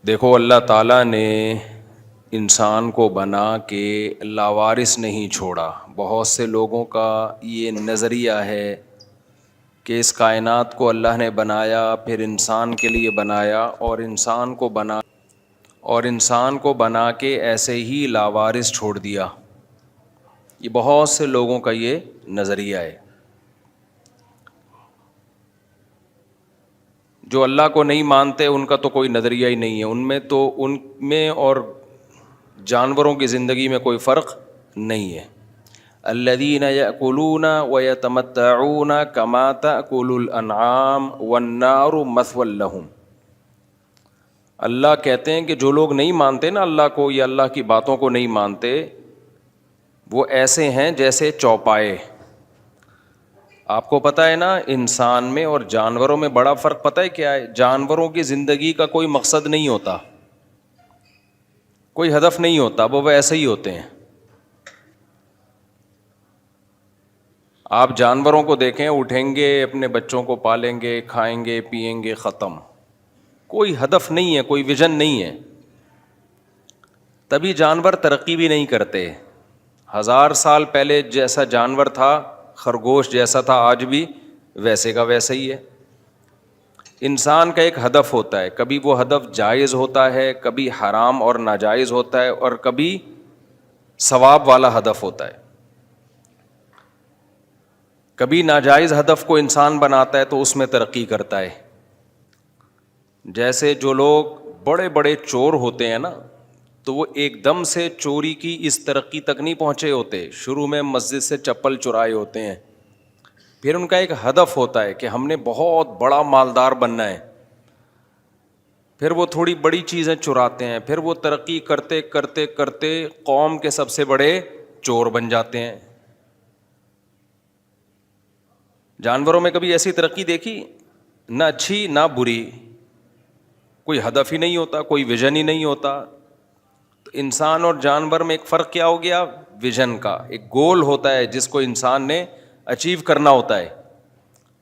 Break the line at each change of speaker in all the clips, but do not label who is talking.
دیکھو اللہ تعالیٰ نے انسان کو بنا کے لاوارث نہیں چھوڑا. بہت سے لوگوں کا یہ نظریہ ہے کہ اس کائنات کو اللہ نے بنایا، پھر انسان کے لیے بنایا اور انسان کو بنا کے ایسے ہی لاوارث چھوڑ دیا. یہ بہت سے لوگوں کا یہ نظریہ ہے. جو اللہ کو نہیں مانتے ان کا تو کوئی نظریہ ہی نہیں ہے. ان میں اور جانوروں کی زندگی میں کوئی فرق نہیں ہے. الذین یأکلون ویتمتعون کما تأکل الانعام والنار مثوی لہم. اللہ کہتے ہیں کہ جو لوگ نہیں مانتے نا اللہ کو یا اللہ کی باتوں کو نہیں مانتے، وہ ایسے ہیں جیسے چوپائے. آپ کو پتہ ہے نا انسان میں اور جانوروں میں بڑا فرق پتہ ہے کیا ہے؟ جانوروں کی زندگی کا کوئی مقصد نہیں ہوتا، کوئی ہدف نہیں ہوتا، وہ ایسے ہی ہوتے ہیں. آپ جانوروں کو دیکھیں، اٹھیں گے، اپنے بچوں کو پالیں گے، کھائیں گے، پئیں گے، ختم. کوئی ہدف نہیں ہے، کوئی ویژن نہیں ہے. تبھی جانور ترقی بھی نہیں کرتے. 1000 سال پہلے جیسا جانور تھا، خرگوش جیسا تھا، آج بھی ویسے کا ویسا ہی ہے. انسان کا ایک ہدف ہوتا ہے، کبھی وہ ہدف جائز ہوتا ہے، کبھی حرام اور ناجائز ہوتا ہے، اور کبھی ثواب والا ہدف ہوتا ہے. کبھی ناجائز ہدف کو انسان بناتا ہے تو اس میں ترقی کرتا ہے. جیسے جو لوگ بڑے بڑے چور ہوتے ہیں نا، تو وہ ایک دم سے چوری کی اس ترقی تک نہیں پہنچے ہوتے. شروع میں مسجد سے چپل چرائے ہوتے ہیں، پھر ان کا ایک ہدف ہوتا ہے کہ ہم نے بہت بڑا مالدار بننا ہے. پھر وہ تھوڑی بڑی چیزیں چراتے ہیں، پھر وہ ترقی کرتے کرتے کرتے قوم کے سب سے بڑے چور بن جاتے ہیں. جانوروں میں کبھی ایسی ترقی دیکھی؟ نہ اچھی نہ بری. کوئی ہدف ہی نہیں ہوتا، کوئی ویژن ہی نہیں ہوتا. تو انسان اور جانور میں ایک فرق کیا ہو گیا؟ ویژن کا. ایک گول ہوتا ہے جس کو انسان نے اچیو کرنا ہوتا ہے.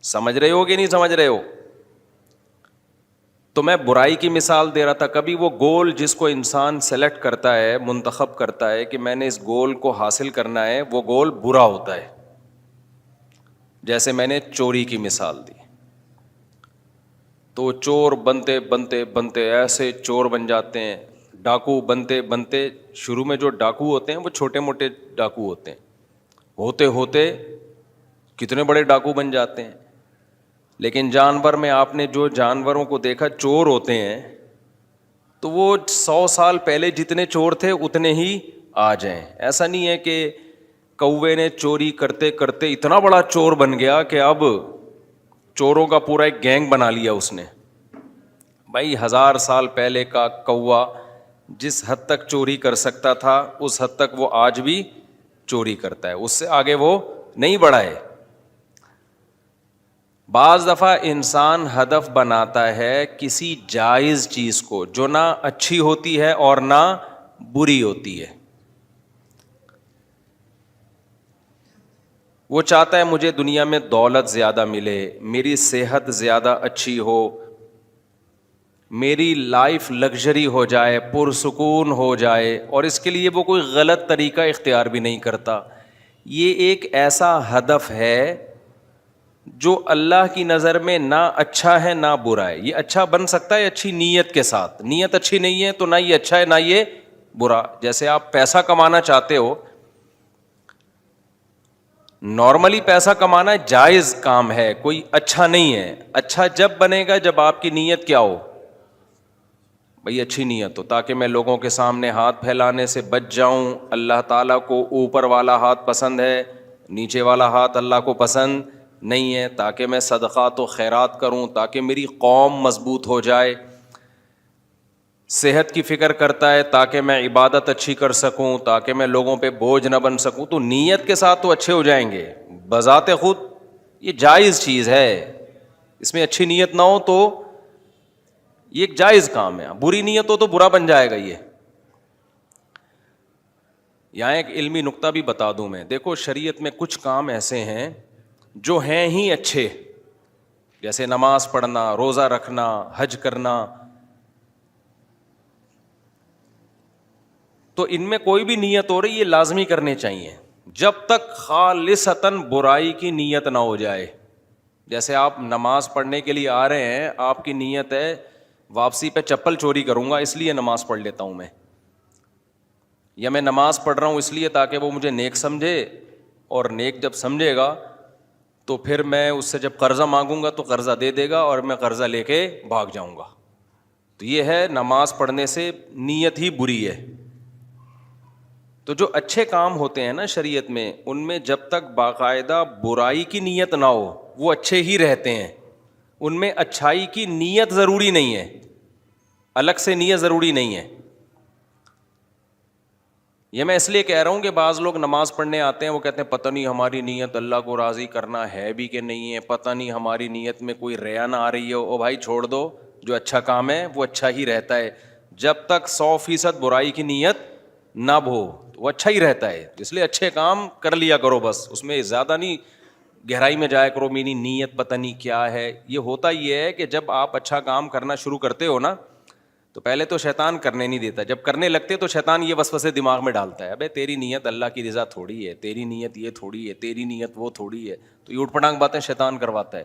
سمجھ رہے ہو کہ نہیں سمجھ رہے ہو؟ تو میں برائی کی مثال دے رہا تھا. کبھی وہ گول جس کو انسان سلیکٹ کرتا ہے، منتخب کرتا ہے کہ میں نے اس گول کو حاصل کرنا ہے، وہ گول برا ہوتا ہے. جیسے میں نے چوری کی مثال دی، تو چور بنتے بنتے بنتے ایسے چور بن جاتے ہیں. ڈاکو بنتے بنتے، شروع میں جو ڈاکو ہوتے ہیں وہ چھوٹے موٹے ڈاکو ہوتے ہیں، ہوتے ہوتے کتنے بڑے ڈاکو بن جاتے ہیں. لیکن جانور میں آپ نے جو جانوروں کو دیکھا چور ہوتے ہیں، تو وہ 100 سال پہلے جتنے چور تھے اتنے ہی آ جائیں. ایسا نہیں ہے کہ کوے نے چوری کرتے کرتے اتنا بڑا چور بن گیا کہ اب چوروں کا پورا ایک گینگ بنا لیا اس نے. بھائی 1000 سال پہلے کا کوا جس حد تک چوری کر سکتا تھا اس حد تک وہ آج بھی چوری کرتا ہے، اس سے آگے وہ نہیں بڑھا ہے. بعض دفعہ انسان ہدف بناتا ہے کسی جائز چیز کو جو نہ اچھی ہوتی ہے اور نہ بری ہوتی ہے. وہ چاہتا ہے مجھے دنیا میں دولت زیادہ ملے، میری صحت زیادہ اچھی ہو، میری لائف لگژری ہو جائے، پرسکون ہو جائے، اور اس کے لیے وہ کوئی غلط طریقہ اختیار بھی نہیں کرتا. یہ ایک ایسا ہدف ہے جو اللہ کی نظر میں نہ اچھا ہے نہ برا ہے. یہ اچھا بن سکتا ہے اچھی نیت کے ساتھ، نیت اچھی نہیں ہے تو نہ یہ اچھا ہے نہ یہ برا. جیسے آپ پیسہ کمانا چاہتے ہو، نارملی پیسہ کمانا جائز کام ہے، کوئی اچھا نہیں ہے. اچھا جب بنے گا جب آپ کی نیت کیا ہو؟ بھئی اچھی نیت ہو، تاکہ میں لوگوں کے سامنے ہاتھ پھیلانے سے بچ جاؤں. اللہ تعالیٰ کو اوپر والا ہاتھ پسند ہے، نیچے والا ہاتھ اللہ کو پسند نہیں ہے. تاکہ میں صدقات و خیرات کروں، تاکہ میری قوم مضبوط ہو جائے. صحت کی فکر کرتا ہے تاکہ میں عبادت اچھی کر سکوں، تاکہ میں لوگوں پہ بوجھ نہ بن سکوں. تو نیت کے ساتھ تو اچھے ہو جائیں گے بذات خود. یہ جائز چیز ہے، اس میں اچھی نیت نہ ہو تو یہ ایک جائز کام ہے. بری نیت ہو تو برا بن جائے گا. یہاں ایک علمی نکتہ بھی بتا دوں میں. دیکھو شریعت میں کچھ کام ایسے ہیں جو ہیں ہی اچھے، جیسے نماز پڑھنا، روزہ رکھنا، حج کرنا. تو ان میں کوئی بھی نیت ہو رہی یہ لازمی کرنے چاہیے جب تک خالصتاً برائی کی نیت نہ ہو جائے. جیسے آپ نماز پڑھنے کے لیے آ رہے ہیں, آپ کی نیت ہے واپسی پہ چپل چوری کروں گا اس لیے نماز پڑھ لیتا ہوں میں, یا میں نماز پڑھ رہا ہوں اس لیے تاکہ وہ مجھے نیک سمجھے, اور نیک جب سمجھے گا تو پھر میں اس سے جب قرضہ مانگوں گا تو قرضہ دے دے گا اور میں قرضہ لے کے بھاگ جاؤں گا. تو یہ ہے نماز پڑھنے سے نیت ہی بری ہے. تو جو اچھے کام ہوتے ہیں نا شریعت میں, ان میں جب تک باقاعدہ برائی کی نیت نہ ہو وہ اچھے ہی رہتے ہیں. ان میں اچھائی کی نیت ضروری نہیں ہے, الگ سے نیت ضروری نہیں ہے. یہ میں اس لیے کہہ رہا ہوں کہ بعض لوگ نماز پڑھنے آتے ہیں, وہ کہتے ہیں پتہ نہیں ہماری نیت اللہ کو راضی کرنا ہے بھی کہ نہیں ہے, پتہ نہیں ہماری نیت میں کوئی ریا نہ آ رہی ہے. او بھائی چھوڑ دو, جو اچھا کام ہے وہ اچھا ہی رہتا ہے. جب تک 100% برائی کی نیت نہ ہو وہ اچھا ہی رہتا ہے. اس لیے اچھے کام کر لیا کرو, بس اس میں زیادہ نہیں گہرائی میں جایا کرو میری نیت پتہ نہیں کیا ہے. یہ ہوتا یہ ہے کہ جب آپ اچھا کام کرنا شروع کرتے ہو نا تو پہلے تو شیطان کرنے نہیں دیتا, جب کرنے لگتے تو شیطان یہ وسوسے دماغ میں ڈالتا ہے, ابے تیری نیت اللہ کی رضا تھوڑی ہے, تیری نیت یہ تھوڑی ہے, تیری نیت وہ تھوڑی ہے. تو یہ اٹھ پٹانگ باتیں شیطان کرواتا ہے.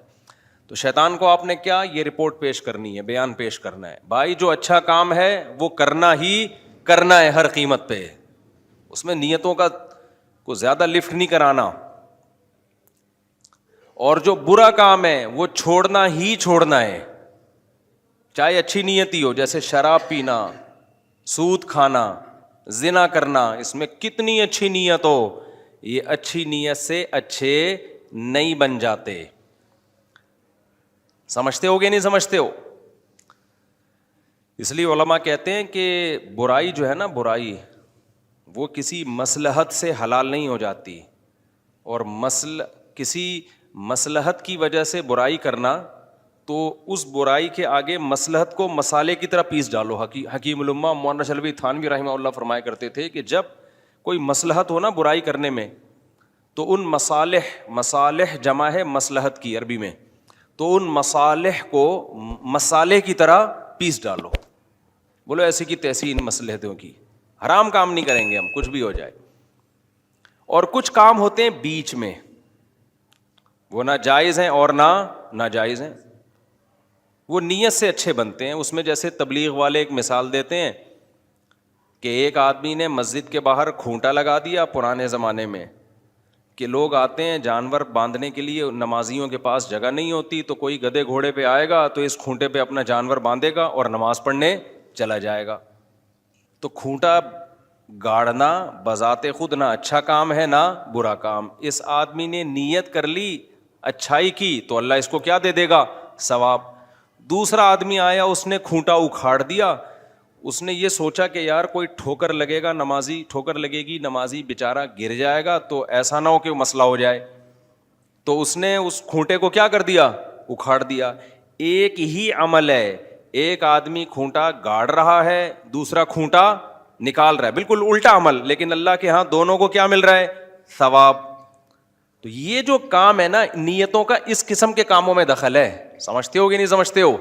تو شیطان کو آپ نے کیا یہ رپورٹ پیش کرنی ہے, بیان پیش کرنا ہے, بھائی جو اچھا کام ہے وہ کرنا ہی کرنا ہے ہر قیمت پہ, اس میں نیتوں کا کو زیادہ لفٹ نہیں کرانا. اور جو برا کام ہے وہ چھوڑنا ہی چھوڑنا ہے, چاہے اچھی نیت ہی ہو, جیسے شراب پینا, سود کھانا, زنا کرنا. اس میں کتنی اچھی نیت ہو, یہ اچھی نیت سے اچھے نہیں بن جاتے. سمجھتے ہو گے نہیں سمجھتے ہو؟ اس لیے علماء کہتے ہیں کہ برائی جو ہے نا, برائی وہ کسی مصلحت سے حلال نہیں ہو جاتی, اور کسی مصلحت کی وجہ سے برائی کرنا تو اس برائی کے آگے مصلحت کو مسالے کی طرح پیس ڈالو. حکیم الامہ مولانا شلوی تھانوی رحمہ اللہ فرمایا کرتے تھے کہ جب کوئی مصلحت ہو نا برائی کرنے میں تو ان مصالح جمع ہے مصلحت کی عربی میں, تو ان مصالح کو مسالے کی طرح پیس ڈالو. بولو ایسی کی تیسی ان مصلحتوں کی, حرام کام نہیں کریں گے ہم کچھ بھی ہو جائے. اور کچھ کام ہوتے ہیں بیچ میں, وہ نہ جائز ہیں اور نہ ناجائز ہیں, وہ نیت سے اچھے بنتے ہیں. اس میں جیسے تبلیغ والے ایک مثال دیتے ہیں کہ ایک آدمی نے مسجد کے باہر کھونٹا لگا دیا پرانے زمانے میں, کہ لوگ آتے ہیں جانور باندھنے کے لیے, نمازیوں کے پاس جگہ نہیں ہوتی, تو کوئی گدھے گھوڑے پہ آئے گا تو اس کھونٹے پہ اپنا جانور باندھے گا اور نماز پڑھنے چلا جائے گا. تو کھونٹا گاڑنا بذات خود نہ اچھا کام ہے نہ برا کام. اس آدمی نے نیت کر لی اچھائی کی تو اللہ اس کو کیا دے دے گا؟ ثواب. دوسرا آدمی آیا, اس نے کھونٹا اکھاڑ دیا, اس نے یہ سوچا کہ یار کوئی ٹھوکر لگے گا, ٹھوکر لگے گی, نمازی بیچارہ گر جائے گا, تو ایسا نہ ہو کہ مسئلہ ہو جائے, تو اس نے اس کھونٹے کو کیا کر دیا؟ اکھاڑ دیا. ایک ہی عمل ہے, ایک آدمی کھونٹا گاڑ رہا ہے, دوسرا کھونٹا نکال رہا ہے, بالکل الٹا عمل, لیکن اللہ کے ہاں دونوں کو کیا مل رہا ہے؟ ثواب. تو یہ جو کام ہے نا نیتوں کا, اس قسم کے کاموں میں دخل ہے. سمجھتے ہو کہ نہیں سمجھتے ہو؟